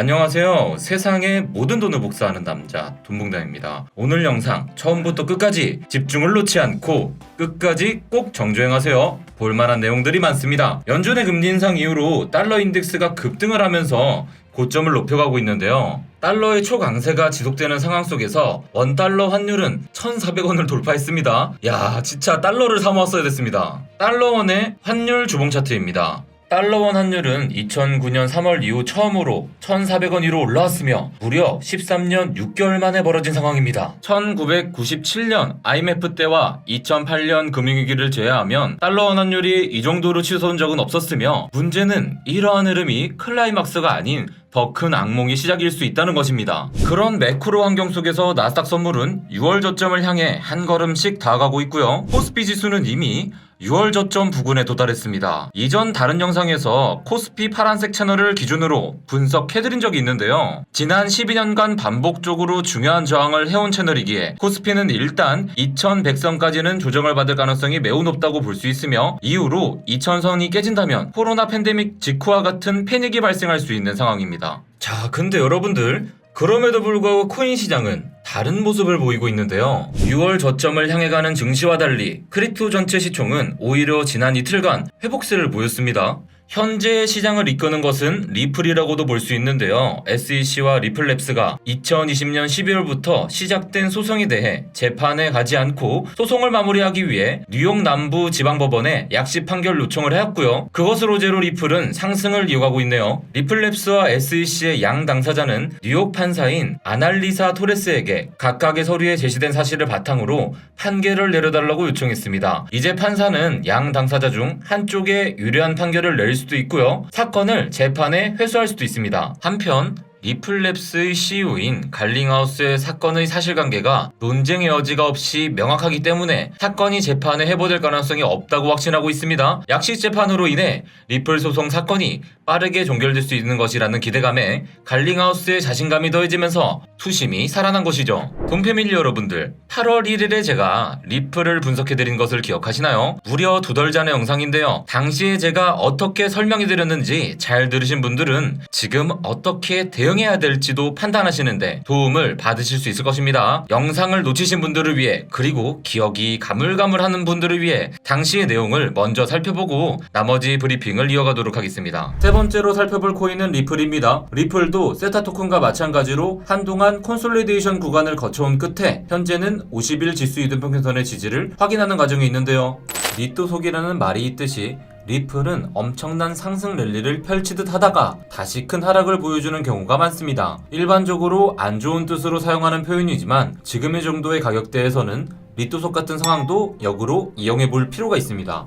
안녕하세요. 세상의 모든 돈을 복사하는 남자 돈봉당입니다. 오늘 영상 처음부터 끝까지 집중을 놓지 않고 끝까지 꼭 정주행하세요. 볼만한 내용들이 많습니다. 연준의 금리 인상 이후로 달러 인덱스가 급등을 하면서 고점을 높여가고 있는데요. 달러의 초강세가 지속되는 상황 속에서 원달러 환율은 1,400원을 돌파했습니다. 야, 진짜 달러를 사모았어야 됐습니다. 달러원의 환율 주봉 차트입니다. 달러원 환율은 2009년 3월 이후 처음으로 1,400원 위로 올라왔으며 무려 13년 6개월 만에 벌어진 상황입니다. 1997년 IMF 때와 2008년 금융위기를 제외하면 달러원 환율이 이 정도로 치솟은 적은 없었으며 문제는 이러한 흐름이 클라이막스가 아닌 더 큰 악몽이 시작일 수 있다는 것입니다. 그런 매크로 환경 속에서 나스닥 선물은 6월 저점을 향해 한 걸음씩 다가가고 있고요. 코스피 지수는 이미 6월 저점 부근에 도달했습니다. 이전 다른 영상에서 코스피 파란색 채널을 기준으로 분석해드린 적이 있는데요. 지난 12년간 반복적으로 중요한 저항을 해온 채널이기에 코스피는 일단 2100선까지는 조정을 받을 가능성이 매우 높다고 볼 수 있으며 이후로 2000선이 깨진다면 코로나 팬데믹 직후와 같은 패닉이 발생할 수 있는 상황입니다. 자, 근데 여러분들 그럼에도 불구하고 코인 시장은 다른 모습을 보이고 있는데요. 6월 저점을 향해 가는 증시와 달리 크립토 전체 시총은 오히려 지난 이틀간 회복세를 보였습니다. 현재 시장을 이끄는 것은 리플이라고도 볼 수 있는데요. SEC와 리플랩스가 2020년 12월부터 시작된 소송에 대해 재판에 가지 않고 소송을 마무리하기 위해 뉴욕 남부 지방법원에 약식 판결 요청을 해왔고요. 그것을 호재로 리플은 상승을 이어가고 있네요. 리플랩스와 SEC의 양 당사자는 뉴욕 판사인 아날리사 토레스에게 각각의 서류에 제시된 사실을 바탕으로 판결을 내려달라고 요청했습니다. 이제 판사는 양 당사자 중 한쪽에 유리한 판결을 낼 수도 있고요. 사건을 재판에 회수할 수도 있습니다. 한편 리플랩스의 CEO인 갈링하우스의 사건의 사실관계가 논쟁의 여지가 없이 명확하기 때문에 사건이 재판에 회부될 가능성이 없다고 확신하고 있습니다. 약식 재판으로 인해 리플 소송 사건이 빠르게 종결될 수 있는 것이라는 기대감에 갈링하우스의 자신감이 더해지면서 투심이 살아난 것이죠. 돈패밀리 여러분들, 8월 1일에 제가 리플을 분석해드린 것을 기억하시나요? 무려 2달 전의 영상인데요. 당시에 제가 어떻게 설명해드렸는지 잘 들으신 분들은 지금 어떻게 대응해야 될지도 판단하시는데 도움을 받으실 수 있을 것입니다. 영상을 놓치신 분들을 위해, 그리고 기억이 가물가물하는 분들을 위해 당시의 내용을 먼저 살펴보고 나머지 브리핑을 이어가도록 하겠습니다. 세 번째로 살펴볼 코인은 리플입니다. 리플도 세타 토큰과 마찬가지로 한동안 콘솔리데이션 구간을 거쳐온 끝에 현재는 50일 지수 이동평균선의 지지를 확인하는 과정에 있는데요. 니또 속이라는 말이 있듯이 리플은 엄청난 상승 랠리를 펼치듯 하다가 다시 큰 하락을 보여주는 경우가 많습니다. 일반적으로 안 좋은 뜻으로 사용하는 표현이지만 지금의 정도의 가격대에서는 리또속 같은 상황도 역으로 이용해 볼 필요가 있습니다.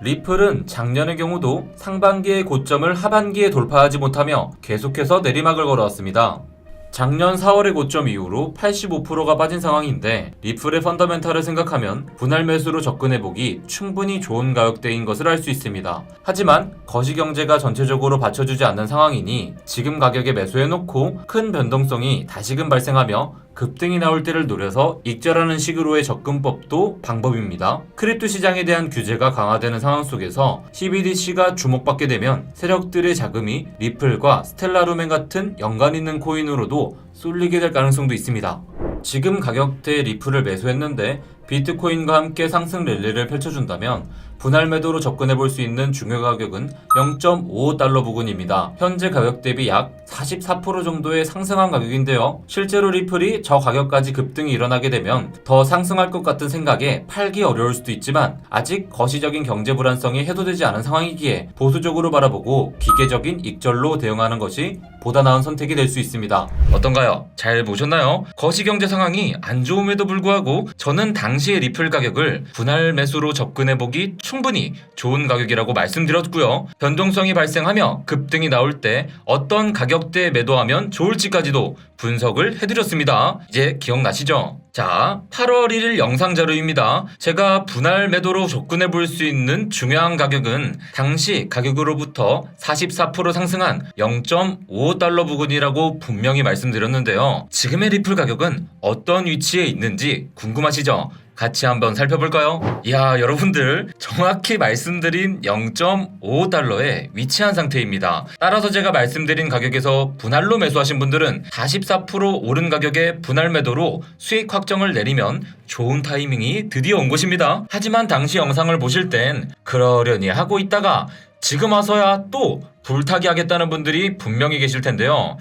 리플은 작년의 경우도 상반기의 고점을 하반기에 돌파하지 못하며 계속해서 내리막을 걸어왔습니다. 작년 4월의 고점 이후로 85%가 빠진 상황인데 리플의 펀더멘탈을 생각하면 분할 매수로 접근해보기 충분히 좋은 가격대인 것을 알 수 있습니다. 하지만 거시경제가 전체적으로 받쳐주지 않는 상황이니 지금 가격에 매수해놓고 큰 변동성이 다시금 발생하며 급등이 나올 때를 노려서 익절하는 식으로의 접근법도 방법입니다. 크립토 시장에 대한 규제가 강화되는 상황 속에서 CBDC가 주목받게 되면 세력들의 자금이 리플과 스텔라루멘 같은 연관 있는 코인으로도 쏠리게 될 가능성도 있습니다. 지금 가격대의 리플을 매수했는데 비트코인과 함께 상승 랠리를 펼쳐준다면 분할 매도로 접근해볼 수 있는 중요 가격은 0.55달러 부근입니다. 현재 가격 대비 약 44% 정도의 상승한 가격인데요. 실제로 리플이 저 가격까지 급등이 일어나게 되면 더 상승할 것 같은 생각에 팔기 어려울 수도 있지만 아직 거시적인 경제 불안성이 해소되지 않은 상황이기에 보수적으로 바라보고 기계적인 익절로 대응하는 것이 보다 나은 선택이 될 수 있습니다. 어떤가요? 잘 보셨나요? 거시경제 상황이 안 좋음에도 불구하고 저는 당시의 리플 가격을 분할 매수로 접근해보기 충분히 좋은 가격이라고 말씀드렸고요. 변동성이 발생하며 급등이 나올 때 어떤 가격대에 매도하면 좋을지까지도 분석을 해드렸습니다. 이제 기억나시죠? 자, 8월 1일 영상 자료입니다. 제가 분할 매도로 접근해 볼 수 있는 중요한 가격은 당시 가격으로부터 44% 상승한 0.55달러 부근이라고 분명히 말씀드렸는데요. 지금의 리플 가격은 어떤 위치에 있는지 궁금하시죠? 같이 한번 살펴볼까요? 이야, 여러분들 정확히 말씀드린 0.55달러에 위치한 상태입니다. 따라서 제가 말씀드린 가격에서 분할로 매수하신 분들은 44% 오른 가격에 분할 매도로 수익 확정을 내리면 좋은 타이밍이 드디어 온 것입니다. 하지만 당시 영상을 보실 땐 그러려니 하고 있다가 지금 와서야 또 불타기 하겠다는 분들이 분명히 계실 텐데요.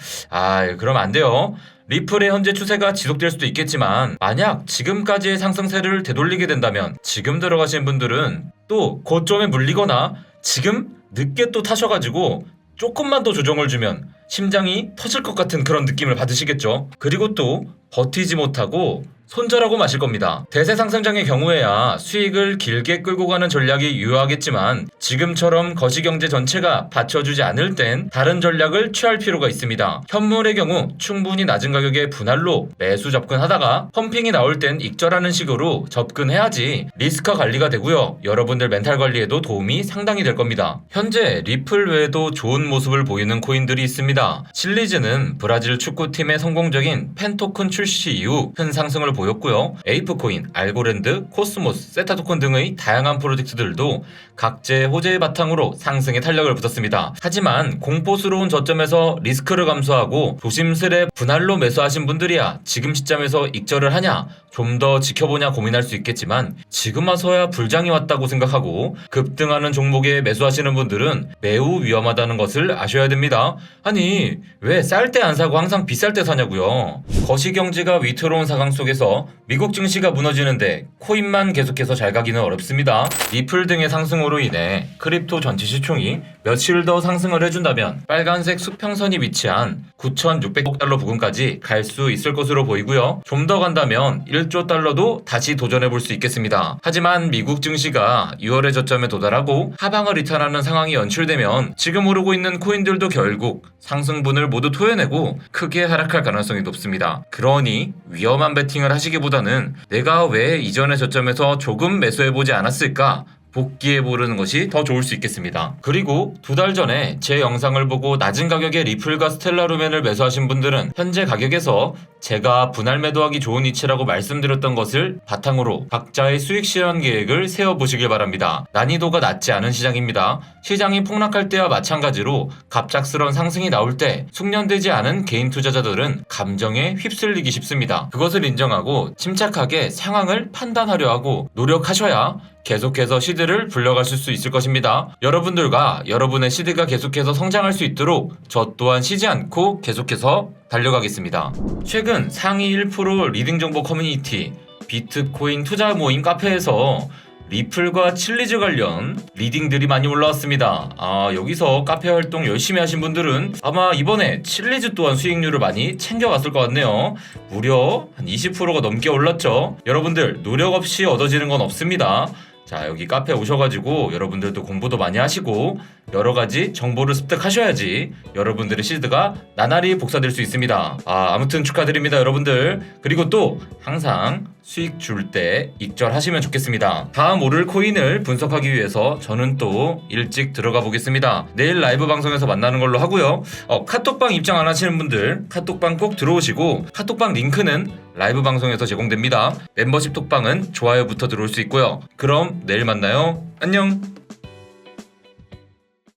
그럼 안 돼요. 리플의 현재 추세가 지속될 수도 있겠지만 만약 지금까지의 상승세를 되돌리게 된다면 지금 들어가신 분들은 또 고점에 물리거나 지금 늦게 또 타셔가지고 조금만 더 조정을 주면 심장이 터질 것 같은 그런 느낌을 받으시겠죠. 그리고 또 버티지 못하고 손절하고 마실 겁니다. 대세 상승장의 경우에야 수익을 길게 끌고 가는 전략이 유효하겠지만 지금처럼 거시경제 전체가 받쳐주지 않을 땐 다른 전략을 취할 필요가 있습니다. 현물의 경우 충분히 낮은 가격에 분할로 매수 접근하다가 펌핑이 나올 땐 익절하는 식으로 접근해야지 리스크 관리가 되고요. 여러분들 멘탈 관리에도 도움이 상당히 될 겁니다. 현재 리플 외에도 좋은 모습을 보이는 코인들이 있습니다. 실리즈는 브라질 축구팀의 성공적인 팬 토큰 출시 이후 큰 상승을 보였고요. 에이프코인, 알고랜드, 코스모스, 세타토큰 등의 다양한 프로젝트들도 각자의 호재의 바탕으로 상승에 탄력을 붙였습니다. 하지만 공포스러운 저점에서 리스크를 감수하고 조심스레 분할로 매수하신 분들이야 지금 시점에서 익절을 하냐, 좀 더 지켜보냐 고민할 수 있겠지만 지금 와서야 불장이 왔다고 생각하고 급등하는 종목에 매수하시는 분들은 매우 위험하다는 것을 아셔야 됩니다. 아니, 왜 쌀 때 안 사고 항상 비쌀 때 사냐고요. 거시경제가 위태로운 상황 속에서 미국 증시가 무너지는데 코인만 계속해서 잘 가기는 어렵습니다. 리플 등의 상승으로 인해 크립토 전체 시총이 며칠 더 상승을 해준다면 빨간색 수평선이 위치한 9,600억 달러 부근까지 갈 수 있을 것으로 보이고요. 좀 더 간다면 1조 달러도 다시 도전해볼 수 있겠습니다. 하지만 미국 증시가 6월의 저점에 도달하고 하방을 이탈하는 상황이 연출되면 지금 오르고 있는 코인들도 결국 상승분을 모두 토해내고 크게 하락할 가능성이 높습니다. 그러니 위험한 베팅을 하시기보다는 내가 왜 이전의 저점에서 조금 매수해보지 않았을까? 복귀해보는 것이 더 좋을 수 있겠습니다. 그리고 2달 전에 제 영상을 보고 낮은 가격에 리플과 스텔라루멘을 매수하신 분들은 현재 가격에서 제가 분할 매도하기 좋은 위치라고 말씀드렸던 것을 바탕으로 각자의 수익 실현 계획을 세워보시길 바랍니다. 난이도가 낮지 않은 시장입니다. 시장이 폭락할 때와 마찬가지로 갑작스런 상승이 나올 때 숙련되지 않은 개인 투자자들은 감정에 휩쓸리기 쉽습니다. 그것을 인정하고 침착하게 상황을 판단하려 하고 노력하셔야 계속해서 시드를 불려가실 수 있을 것입니다. 여러분들과 여러분의 시드가 계속해서 성장할 수 있도록 저 또한 쉬지 않고 계속해서 달려가겠습니다. 최근 상위 1% 리딩 정보 커뮤니티 비트코인 투자 모임 카페에서 리플과 칠리즈 관련 리딩들이 많이 올라왔습니다. 여기서 카페 활동 열심히 하신 분들은 아마 이번에 칠리즈 또한 수익률을 많이 챙겨갔을 것 같네요. 무려 한 20%가 넘게 올랐죠. 여러분들 노력 없이 얻어지는 건 없습니다. 자, 여기 카페 오셔가지고 여러분들도 공부도 많이 하시고 여러가지 정보를 습득하셔야지 여러분들의 시드가 나날이 복사될 수 있습니다. 아무튼 축하드립니다, 여러분들. 그리고 또 항상 수익 줄 때 익절하시면 좋겠습니다. 다음 오를 코인을 분석하기 위해서 저는 또 일찍 들어가 보겠습니다. 내일 라이브 방송에서 만나는 걸로 하고요. 카톡방 입장 안 하시는 분들 카톡방 꼭 들어오시고 카톡방 링크는 라이브 방송에서 제공됩니다. 멤버십 톡방은 좋아요부터 들어올 수 있고요. 그럼 내일 만나요. 안녕.